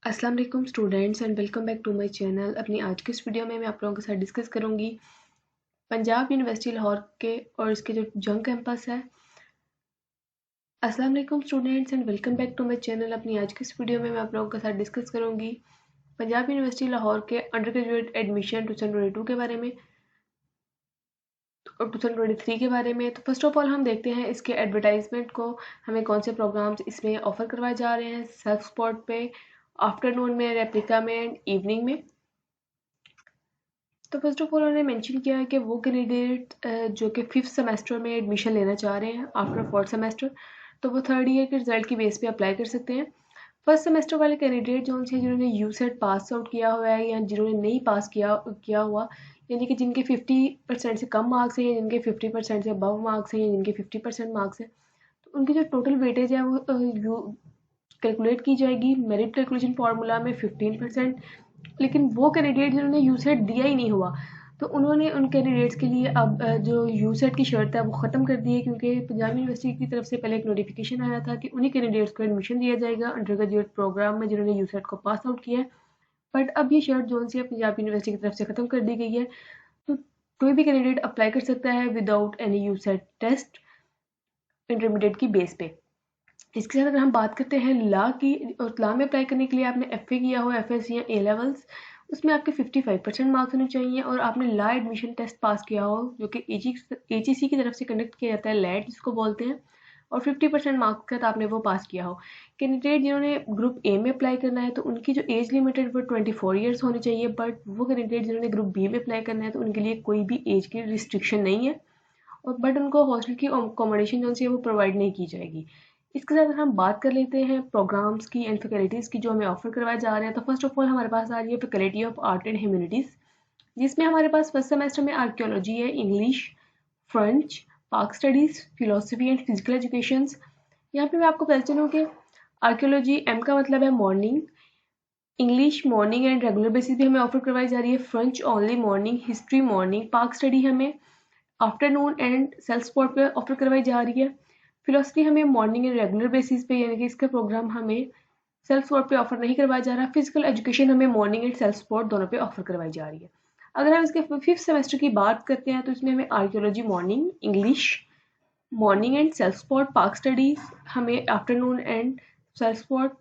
अस्सलाम वालेकुम students and welcome back to my channel. अपनी आज की इस वीडियो में मैं आप लोगों के साथ डिस्कस करूंगी पंजाब यूनिवर्सिटी लाहौर के और इसके जो जंग कैंपस है। अस्सलाम वालेकुम students and welcome back to my channel. अपनी आज की इस वीडियो में मैं आप लोगों के साथ डिस्कस करूंगी पंजाब यूनिवर्सिटी लाहौर के अंडर ग्रेजुएट एडमिशन 2022 के बारे में और 2023 के बारे में। तो फर्स्ट ऑफ ऑल हम देखते हैं इसके एडवर्टाइजमेंट को, हमें कौन से प्रोग्राम्स इसमें ऑफर करवाए जा रहे हैं सेल्फ स्पॉट पे, आफ्टरनून में, रेप्लिका में एंड इवनिंग में। तो फर्स्ट ऑफ ऑल उन्होंने मेंशन किया है कि वो कैंडिडेट जो कि 5th सेमेस्टर में एडमिशन लेना चाह रहे हैं आफ्टर 4th सेमेस्टर, तो वो 3rd ईयर के रिजल्ट की बेस पे अप्लाई कर सकते हैं। फर्स्ट सेमेस्टर वाले कैंडिडेट जो उनसे जिन्होंने यूसेट पास आउट किया हुआ है या जिन्होंने नहीं पास किया हुआ, यानी कि जिनके 50% से कम मार्क्स हैं या जिनके 50% से अबव मार्क्स हैं या जिनके 50% मार्क्स हैं, तो उनकी जो टोटल वेटेज है वो कैलकुलेट की जाएगी मेरिट कैलकुलेशन फार्मूला में 15%। लेकिन वो कैंडिडेट जिन्होंने यूसेट दिया ही नहीं हुआ, तो उन्होंने उन कैंडिडेट्स के लिए अब जो यूसेट की शर्त है वो ख़त्म कर दी है, क्योंकि पंजाब यूनिवर्सिटी की तरफ से पहले एक नोटिफिकेशन आया था कि उन्हीं कैंडिडेट्स को एडमिशन दिया जाएगा अंडर ग्रेजुएट प्रोग्राम में जिन्होंने यूसेट को पास आउट किया है। बट अब ये शर्त जो सी है पंजाब यूनिवर्सिटी की तरफ से ख़त्म कर दी गई है। तो कोई भी कैंडिडेट अप्लाई कर सकता है विदाउट एनी यूसेट टेस्ट इंटरमीडिएट की बेस पे। इसके साथ अगर हम बात करते हैं ला की, और ला में अप्लाई करने के लिए आपने एफ ए किया हो, एफ एस या ए लेवल्स, उसमें आपके 55% मार्क्स होने चाहिए और आपने ला एडमिशन टेस्ट पास किया हो जो कि एच ई सी की तरफ से कंडक्ट किया जाता है, लैट जिसको बोलते हैं, और 50% मार्क्स के साथ आपने वो पास किया हो। कैंडिडेट जिन्होंने ग्रुप ए में अप्लाई करना है तो उनकी जो एज लिमिट है वो 24 ईयर्स होनी चाहिए। बट वो कैंडिडेट जिन्होंने ग्रुप बी में अप्लाई करना है तो उनके लिए कोई भी एज की रिस्ट्रिक्शन नहीं है, और बट उनको हॉस्टल की अकोमोडेशन जो है वो प्रोवाइड नहीं की जाएगी। इसके साथ अगर हम बात कर लेते हैं प्रोग्राम्स की एंड फैकल्टीज़ की जो हमें ऑफर करवाए जा रहे हैं, तो फर्स्ट ऑफ ऑल हमारे पास आ रही है faculty of art and humanities, जिसमें हमारे पास फर्स्ट सेमेस्टर में आर्कियोलॉजी है, इंग्लिश, फ्रेंच, पाक studies, philosophy and physical education. यहाँ पे मैं आपको पता चलूँ कि आर्कियोलॉजी एम का मतलब है morning, English morning and regular basis भी हमें ऑफर करवाई जा रही है, French only morning, history morning, पाक स्टडी हमें आफ्टरनून एंड सेल्फ स्पॉट पे ऑफर करवाई जा रही है। फिलोसफी हमें मॉर्निंग एंड रेगुलर बेसिस पे, यानी कि इसका प्रोग्राम हमें सेल्फ स्पॉट पे ऑफर नहीं करवाया जा रहा। फिजिकल एजुकेशन हमें मॉर्निंग एंड सेल्फ स्पॉट दोनों पे ऑफर करवाई जा रही है। अगर हम इसके 5th सेमेस्टर की बात करते हैं तो इसमें हमें archaeology morning, English morning and self spot, पाक स्टडीज हमें afternoon and self spot,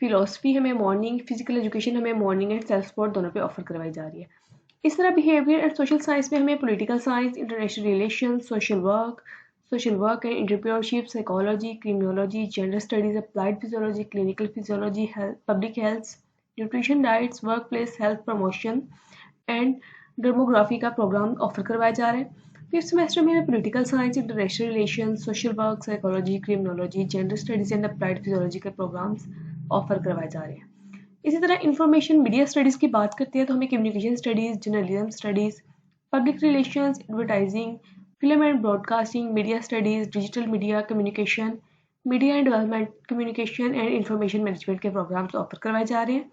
philosophy हमें मॉर्निंग, फिजिकल एजुकेशन हमें मॉर्निंग एंड सेल्फ स्पॉट दोनों पे ऑफर करवाई जा रही है। इस तरह बिहेवियर एंड सोशल साइंस में हमें political science, international relation, social work and entrepreneurship, psychology, criminology, gender studies, applied physiology, clinical physiology, public health, nutrition, diets, work place health promotion and demography का programme offer करवाया जा रहा है। 5th semester में हमें political science, international relation, social work, psychology, criminology, gender studies and applied physiology के programmes offer करवाए जा रहे हैं। इसी तरह इंफॉर्मेशन मीडिया स्टडीज़ की बात करते हैं तो हमें communication studies, journalism studies, public relations, advertising, film and broadcasting, media studies, digital media communication, media and development communication and information management के प्रोग्राम्स ऑफर करवाए जा रहे हैं।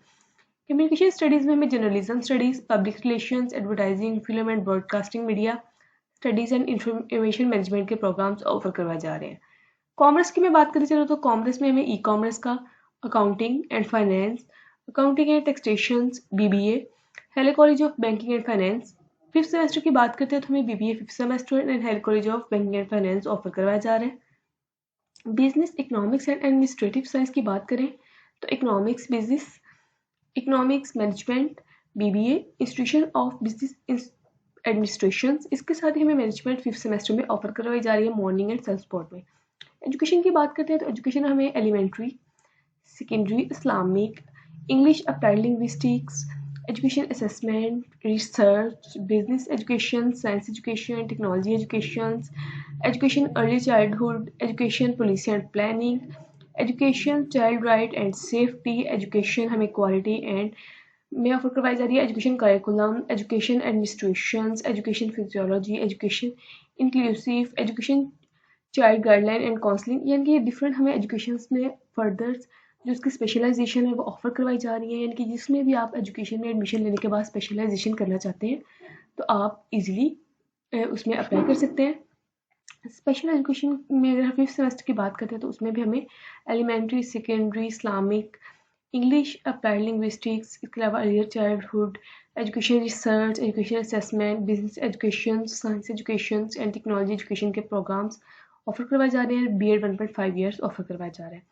कम्युनिकेशन स्टडीज़ में हमें journalism studies, public relations, advertising, film and broadcasting, media studies and information management के programmes offer करवाए जा रहे हैं। कॉमर्स की मैं बात करते चलो तो कॉमर्स में हमें ई कॉमर्स का, accounting and finance, accounting and taxation BBA, Hailey college of banking and finance. 5th semester की बात करते हैं तो हमें BBA 5th semester and Hailey college of banking and finance offer करवाया जा रहे हैं। Business economics and administrative science की बात करें तो economics, business economics management, BBA, institution of business administration, इसके साथ ही हमें मैनेजमेंट 5th सेमेस्टर में ऑफर करवाई जा रही है मॉर्निंग एंड सेल्फ स्पॉट में। एजुकेशन की बात करते हैं तो एजुकेशन हमें elementary, secondary, Islamic, English applied linguistics, education assessment, research, business education, science education, technology education, education early childhood, education policy and planning, education child right and safety, education हमें quality and में offer करवाई जा रही है, education curriculum, education administration, education physiology, education inclusive, education child guideline and counselling, यानी कि different हमें education में फर्दर जो उसकी स्पेशलाइजेशन है वो ऑफर करवाई जा रही है, यानी कि जिसमें भी आप एजुकेशन में एडमिशन लेने के बाद स्पेशलाइजेशन करना चाहते हैं तो आप इजीली उसमें अप्लाई कर सकते हैं। स्पेशल एजुकेशन में अगर 5th सेमेस्टर की बात करते हैं तो उसमें भी हमें elementary, secondary, Islamic, English, applied linguistics, इसके अलावा earlier childhood, education research, education assessment, business education, science education and technology education के प्रोग्राम्स ऑफर करवाए जा रहे हैं। BEd 1.5 ईयर्स ऑफर करवाया जा रहा है।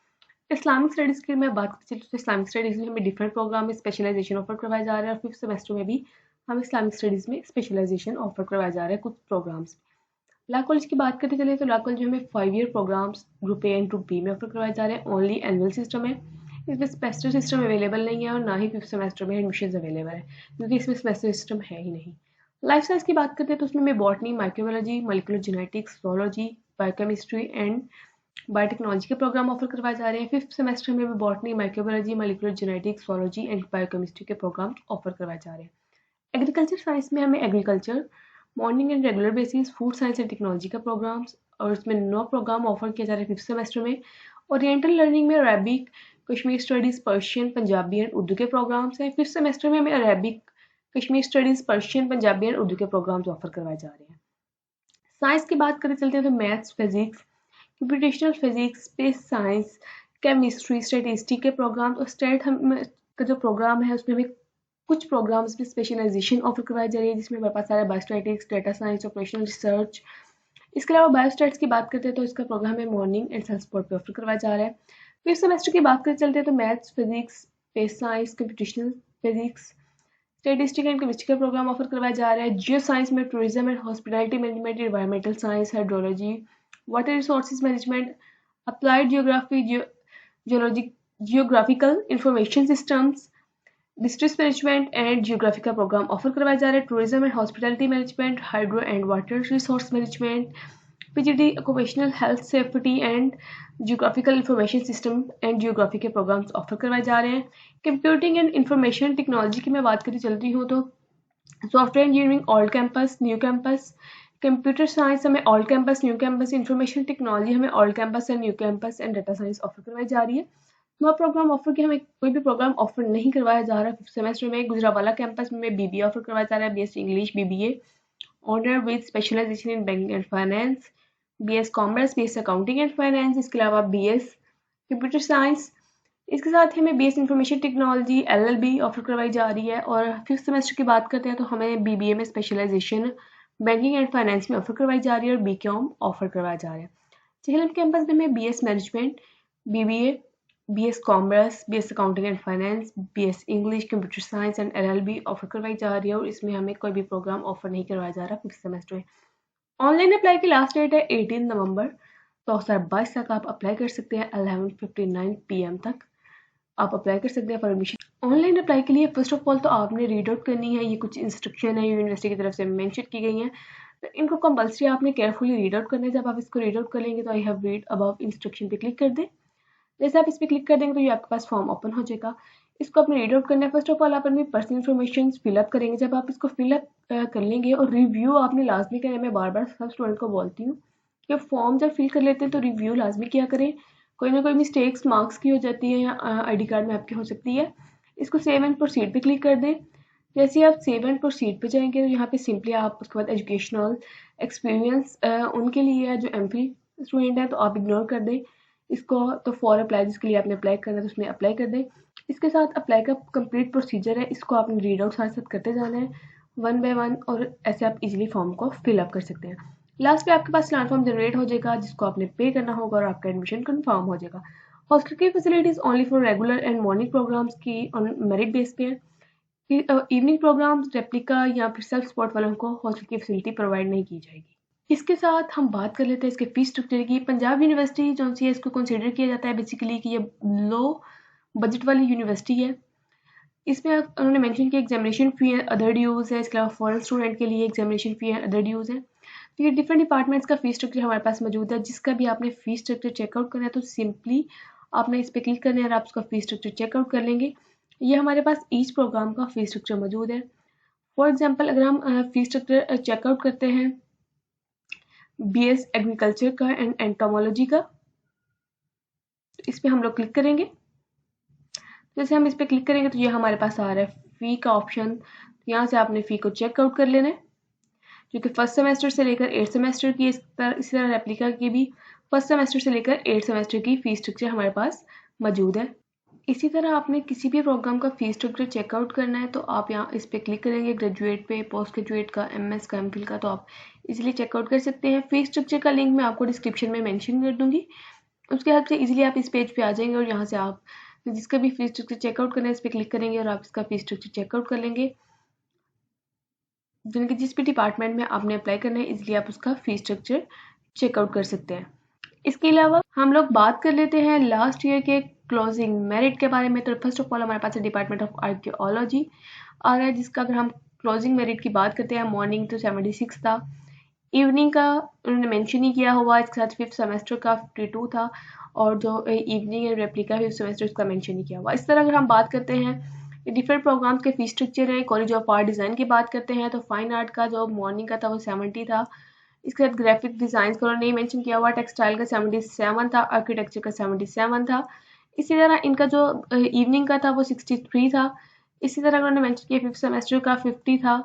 इस्लामिक स्टडीज़ की मैं बात करती चलूँ तो इस्लामिक स्टडीज़ में हमें डिफरेंट प्रोग्राम में स्पेशलाइजेशन ऑफर करवाया जा रहा है और 5th सेमेस्टर में भी हम इस्लामिक स्टडीज़ में स्पेशलाइजेशन ऑफर करवाया जा रहा है कुछ प्रोग्राम्स। ला कॉलेज की बात करते चले तो ला कॉलेज में हमें 5 year programmes group A and group B में ऑफर करवाए जा रहे हैं। ओनली एनुअल सिस्टम है, इसमें सेमेस्टर सिस्टम अवेलेबल नहीं है और ना ही 5th सेमेस्टर में एडमिशन अवेलेबल है क्योंकि इसमें सेमेस्टर सिस्टम है ही नहीं। लाइफ साइंस की बात करते हैं तो उसमें हमें botany, microbiology, molecular genetics, zoology, biochemistry and biotechnology के प्रोग्राम ऑफर करवाए जा रहे हैं। 5th सेमेस्टर में भी botany, microbiology, molecular genetics, zoology and biochemistry के प्रोग्राम ऑफर करवाए जा रहे हैं। एग्रीकल्चर साइंस में हमें agriculture, morning and regular basis, food science and technology का प्रोग्राम्स और इसमें 9 प्रोग्राम ऑफर किया जा रहा है 5th सेमेस्टर में। ओरिएंटल लर्निंग में Arabic, Kashmir studies, Persian, Punjabi and Urdu के प्रोग्राम्स हैं। 5th सेमेस्टर में हमें Arabic, Kashmir studies, Persian, Punjabi and Urdu के प्रोग्राम्स ऑफर करवाए जा रहे हैं। साइंस की बात करते चलते हैं तो maths, physics, computational physics, space science, chemistry, statistics के प्रोग्राम और स्टेट हम का जो प्रोग्राम है उसमें हमें कुछ प्रोग्राम्स में स्पेशलाइजेशन ऑफर करवाई जा रही है जिसमें हमारे पास सारा biostatics, data science, operational research. इसके अलावा बायोस्टैट्स की बात करते हैं तो इसका प्रोग्राम है मॉर्निंग एंड सेल्फ सपोर्ट पे ऑफर करवाया जा रहा है। 5th सेमेस्टर की बात करते चलते हैं तो maths, physics, space science, computational physics, statistics and chemistry का प्रोग्राम ऑफर करवाया जा रहा है। जियो साइंस में tourism and hospitality management, environmental science, hydrology, water resources management, applied geography, geology, geographical information systems, district management and geography का programme offer करवाया जा रहा है। Tourism and hospitality management, hydro and water resource management, PGD occupational health safety and geographical information system and geography के programmes offer करवाए जा रहे हैं। कंप्यूटिंग एंड इंफॉर्मेशन टेक्नोलॉजी की मैं बात करती चल रही हूँ तो software engineering old campus, new campus, computer science हमें old campus, new campus, information technology हमें old campus and new campus and data science offer करवाई जा रही है। नौ प्रोग्राम ऑफर के हमें कोई भी प्रोग्राम ऑफर नहीं करवाया जा रहा। 5th सेमेस्टर में गुजरावाला कैंपस में BBA ऑफर करवाया जा रहा है, BSc English BBA honour with specialisation in banking and finance, BS commerce, BS accounting and finance, इसके अलावा BS कंप्यूटर साइंस। इसके साथ ही हमें BS information technology LLB offer करवाई जा रही है। और 5th सेमेस्टर की बात करते हैं तो हमें BBA में स्पेशलाइजेशन बैंकिंग एंड फाइनेंस में ऑफर करवाई जा रही है और BCom ऑफर करवाया जा रहा है। चेहलम कैंपस में हमें BS management, BBA, BS commerce, BS accounting and finance, BS English, computer science and LLB offer करवाई जा रही है और इसमें हमें कोई भी प्रोग्राम ऑफर नहीं करवाया जा रहा 5th सेमेस्टर में। ऑनलाइन अप्लाई की लास्ट डेट है 18 नवंबर 2022 तक। आप अप्लाई कर सकते हैं 11:59 PM तक आप अप्लाई कर सकते हैं फॉर एडमिशन। ऑनलाइन अप्लाई के लिए फर्स्ट ऑफ ऑल तो आपने रीड आउट करनी है, ये कुछ इंस्ट्रक्शन है यूनिवर्सिटी की तरफ से मेंशन की गई हैं, तो इनको कंपल्सरी आपने केयरफुली रीड आउट करना है। जब आप इसको रीड आउट कर लेंगे तो I have read above instruction पे क्लिक कर दें। जैसे आप इस पर क्लिक कर देंगे तो ये आपके पास फॉर्म ओपन हो जाएगा। इसको अपने रीड आउट करना है। फर्स्ट ऑफ ऑल आप अपनी पर्सनल इन्फॉर्मेशन फिलअप करेंगे। जब आप इसको फिलअप कर लेंगे और रिव्यू आपने लाजमी करना है, मैं बार बार सब स्टूडेंट को बोलती हूँ कि फॉर्म जब फिल कर लेते हैं तो रिव्यू लाजमी किया करें। कोई ना कोई मिस्टेक्स मार्क्स की हो जाती है या ID कार्ड में आपकी हो सकती है। इसको सेव एंड प्रोसीड पे क्लिक कर दें। जैसे आप सेव एंड प्रोसीड पे जाएंगे तो यहाँ पे सिंपली आप उसके बाद एजुकेशनल एक्सपीरियंस उनके लिए जो MPhil स्टूडेंट है तो आप इग्नोर कर दें इसको। तो फॉर अप्लाई जिसके लिए आपने अप्लाई करना है तो उसमें अप्लाई कर दें। इसके साथ अप्लाई का कंप्लीट प्रोसीजर है, इसको आपने रीड आउट साथ साथ करते जाना है वन बाय वन और ऐसे आप इजीली फॉर्म को फिलअप कर सकते हैं। लास्ट पे आपके पास प्लान फॉर्म जनरेट हो जाएगा जिसको आपने पे करना होगा और आपका एडमिशन कंफर्म हो जाएगा। हॉस्टल की facilities only for regular and morning programmes की ऑन मेरिट बेस पे है। इवनिंग प्रोग्राम्स, रेप्लिका या फिर सेल्फ सपोर्ट वालों को हॉस्टल की फैसिलिटी प्रोवाइड नहीं की जाएगी। इसके साथ हम बात कर लेते हैं इसके फीस स्ट्रक्चर की। पंजाब यूनिवर्सिटी जो सी है इसको कंसिडर किया जाता है बेसिकली कि ये लो बजट वाली यूनिवर्सिटी है। इसमें उन्होंने मेंशन किया एग्जामिनेशन फी है, अदर ड्यूज़ है, इसके अलावा फॉरेन स्टूडेंट के लिए एग्जामिनेशन फी है, अदर ड्यूज़ है। तो ये डिफरेंट डिपार्टमेंट्स का फीस स्ट्रक्चर हमारे पास मौजूद है। जिसका भी आपने फीस स्ट्रक्चर चेकआउट करना है तो सिंपली आपने इस पर क्लिक करना है और आप उसका फीस स्ट्रक्चर चेकआउट कर लेंगे। ये हमारे पास ईच प्रोग्राम का फीस स्ट्रक्चर मौजूद है। फॉर एग्जाम्पल अगर हम फीस स्ट्रक्चर चेकआउट करते हैं BS एग्रीकल्चर का एंड एंटोमोलॉजी का, इस पर हम लोग क्लिक करेंगे। जैसे हम इस पर क्लिक करेंगे तो ये हमारे पास आ रहा है फ़ी का ऑप्शन। यहाँ से आपने फ़ी को चेकआउट कर लेना है जो कि फर्स्ट सेमेस्टर से लेकर 8th सेमेस्टर की, इसी तरह रेप्लिका की भी फर्स्ट सेमेस्टर से लेकर 8th सेमेस्टर की फ़ी स्ट्रक्चर हमारे पास मौजूद है। इसी तरह आपने किसी भी प्रोग्राम का फीस स्ट्रक्चर चेकआउट करना है तो आप यहाँ इस पर क्लिक करेंगे, ग्रेजुएट पे, पोस्ट ग्रेजुएट का, एमएस का, एमफिल का, तो आप इजीली चेकआउट कर सकते हैं। फीस स्ट्रक्चर का लिंक मैं आपको डिस्क्रिप्शन में मेंशन कर दूंगी, उसके हेल्प से इजीली आप इस पेज पे आ जाएंगे और यहाँ से आप जिसका भी फीस स्ट्रक्चर चेकआउट करना है इस पर क्लिक करेंगे और आप इसका फीस स्ट्रक्चर चेकआउट कर लेंगे। जिस भी डिपार्टमेंट में आपने अप्लाई करना है इजीली आप उसका फीस स्ट्रक्चर चेकआउट कर सकते हैं। इसके अलावा हम लोग बात कर लेते हैं लास्ट ईयर के क्लोजिंग मेरिट के बारे में। तो फर्स्ट ऑफ ऑल हमारे पास है डिपार्टमेंट ऑफ आर्कियोलॉजी आ रहा है, जिसका अगर हम क्लोजिंग मेरिट की बात करते हैं, मॉर्निंग तो 76 था, इवनिंग का उन्होंने मेंशन ही किया हुआ, इसके साथ फिफ्थ सेमेस्टर का 52 था और जो evening and replica fifth semester उसका मेंशन ही किया हुआ। इस तरह अगर हम बात करते हैं डिफरेंट प्रोग्राम्स के फीस स्ट्रक्चर है, कॉलेज ऑफ आर्ट डिज़ाइन की बात करते हैं तो फाइन आर्ट का जो मॉर्निंग का था वो 70 था, इसके साथ ग्राफिक डिज़ाइन का उन्होंने मेंशन किया हुआ, टेक्सटाइल का 77 था, आर्किटेक्चर का 77 था। इसी तरह इनका जो इवनिंग का था वो 63 था। इसी तरह उन्होंने मेंशन किया फिफ्थ सेमेस्टर का 50 था।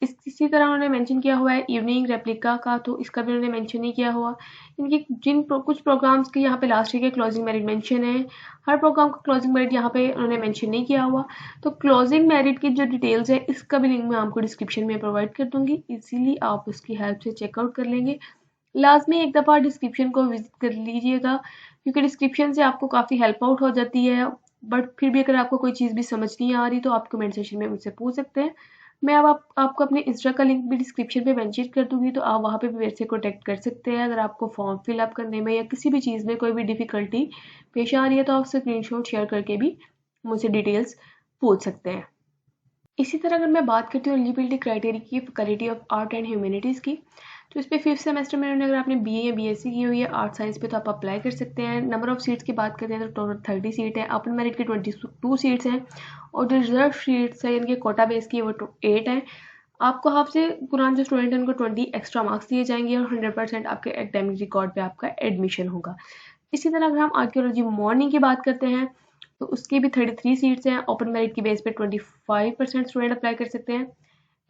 इसी तरह उन्होंने मेंशन किया हुआ है इवनिंग रेप्लिका का, तो इसका भी उन्होंने मेंशन नहीं किया हुआ। इनकी कुछ प्रोग्राम्स के यहाँ पे लास्ट ईयर के क्लोजिंग मेरिट मेंशन है, हर प्रोग्राम का क्लोजिंग मेरिट यहाँ पे उन्होंने मेंशन नहीं किया हुआ। तो क्लोजिंग मेरिट की जो डिटेल्स है इसका भी लिंक मैं आपको डिस्क्रिप्शन में प्रोवाइड कर दूंगी, इजीली आप उसकी हेल्प से चेकआउट कर लेंगे। लाजमी एक दफ़ा डिस्क्रिप्शन को विजिट कर लीजिएगा, क्योंकि डिस्क्रिप्शन से आपको काफ़ी हेल्प आउट हो जाती है। बट फिर भी अगर आपको कोई चीज़ भी समझ नहीं आ रही तो आप कमेंट सेक्शन में मुझसे पूछ सकते हैं। मैं अब आपको अपने इंस्टा का लिंक भी डिस्क्रिप्शन में मेंशन कर दूंगी, तो आप वहाँ पे भी मेरे से कॉन्टैक्ट कर सकते हैं। अगर आपको फॉर्म फिलअप करने में या किसी भी चीज़ में कोई भी डिफ़िकल्टी पेश आ रही है तो आप स्क्रीनशॉट शेयर करके भी मुझसे डिटेल्स पूछ सकते हैं। इसी तरह अगर मैं बात करती हूँ एलिजिबिलिटी क्राइटेरिया की faculty of art and humanities की, तो इस पर फिफ्थ सेमेस्टर में अगर आपने बीए या बीएससी की हुई है आर्ट साइंस पे तो आप अप्लाई कर सकते हैं। नंबर ऑफ सीट्स की बात करते हैं तो टोटल 30 सीट है, ओपन मेरिट की 22 सीट्स हैं और जो रिजर्व सीट्स है इनके कोटा बेस की वो 8 है। आपको हाफ से कुरान जो स्टूडेंट है उनको 20 एक्स्ट्रा मार्क्स दिए जाएंगे और 100% आपके एकेडमिक रिकॉर्ड पे आपका एडमिशन होगा। इसी तरह अगर हम आर्कियोलॉजी मॉर्निंग की बात करते हैं तो उसकी भी 33 सीट्स हैं, ओपन मेरिट की बेस पे 25% स्टूडेंट अप्लाई कर सकते हैं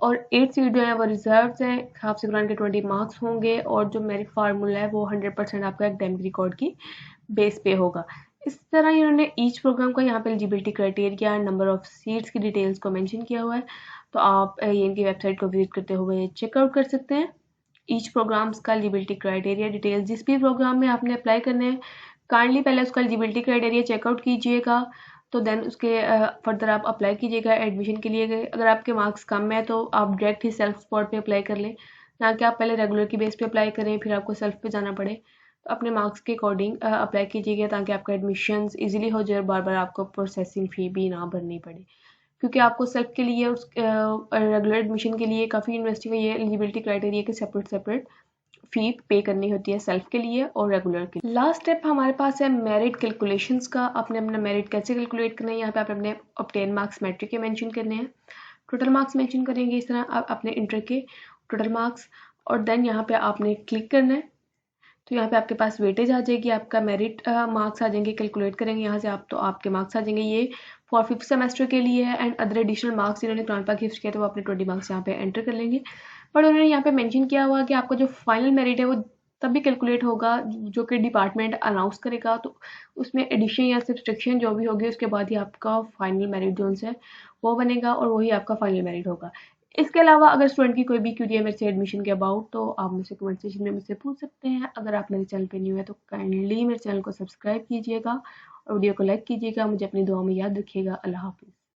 और 8 सीट जो है वो रिजर्व हैं, हाफ से कुरान के 20 मार्क्स होंगे और जो मेरिट फार्मूला है वो 100% आपका एकेडमिक रिकॉर्ड की बेस पे होगा। इस तरह इन्होंने ईच प्रोग्राम का यहाँ पे eligibility criteria, number of seats की डिटेल्स को मेंशन किया हुआ है, तो आप इनकी वेबसाइट को विजिट करते हुए चेकआउट कर सकते हैं। ईच प्रोग्राम्स का एलिजिबिलिटी क्राइटेरिया डिटेल्स, जिस भी प्रोग्राम में आपने अप्लाई करने हैं काइंडली पहले उसका एलिजिबिलिटी क्राइटेरिया चेकआउट कीजिएगा, तो देन उसके फर्दर आप अप्लाई कीजिएगा एडमिशन के लिए। अगर आपके मार्क्स कम है तो आप डायरेक्ट ही सेल्फ स्पॉट पे अप्लाई कर लें, ना कि आप पहले रेगुलर की बेस पे अप्लाई करें फिर आपको सेल्फ पे जाना पड़े। तो अपने मार्क्स के अकॉर्डिंग अप्लाई कीजिएगा ताकि आपका एडमिशन ईजिली हो जाए और बार बार आपको प्रोसेसिंग फ़ी भी ना भरनी पड़े, क्योंकि आपको सेल्फ के लिए उस रेगुलर एडमिशन के लिए काफ़ी यूनिवर्सिटी में ये एलिजिबिलिटी क्राइटेरिया के सेपरेट फी पे करनी होती है सेल्फ के लिए और रेगुलर के लिए। लास्ट स्टेप हमारे पास है मेरिट कैलकुलेशंस का। आपने अपना मेरिट कैसे कैलकुलेट करना है, यहाँ पे आप अपने ऑब्टेन मार्क्स मैट्रिक के मेंशन करने हैं, टोटल मार्क्स मेंशन करेंगे इस तरह आप अपने इंटर के टोटल मार्क्स, और देन यहाँ पे आपने क्लिक करना है तो यहाँ पे आपके पास वेटेज आ जाएगी, आपका मेरिट मार्क्स आ जाएंगे, कैलकुलेट करेंगे यहाँ से आप तो आपके मार्क्स आ जाएंगे। ये फॉर फिफ्थ सेमेस्टर के लिए है एंड अदर एडिशनल मार्क्स जिन्होंने कुरान पाक हिफ्ज़ किया तो वो अपने 20 मार्क्स यहाँ पे एंटर कर लेंगे। बट उन्होंने यहाँ पे मेंशन किया हुआ कि आपका जो फाइनल मेरिट है वो तभी कैलकुलेट होगा जो कि डिपार्टमेंट अनाउंस करेगा, तो उसमें एडिशन या सब्सट्रैक्शन जो भी होगी उसके बाद ही आपका फाइनल मेरिट जो है वो बनेगा और वही आपका फाइनल मेरिट होगा। इसके अलावा अगर स्टूडेंट की कोई भी क्वेरी है मेरे से एडमिशन के अबाउट तो आप मुझसे कमेंट सेक्शन में मुझसे पूछ सकते हैं। अगर आप मेरे चैनल पे न्यू है तो काइंडली मेरे चैनल को सब्सक्राइब कीजिएगा और वीडियो को लाइक कीजिएगा। मुझे अपनी दुआ में याद रखिएगा। अल्लाह हाफिज़।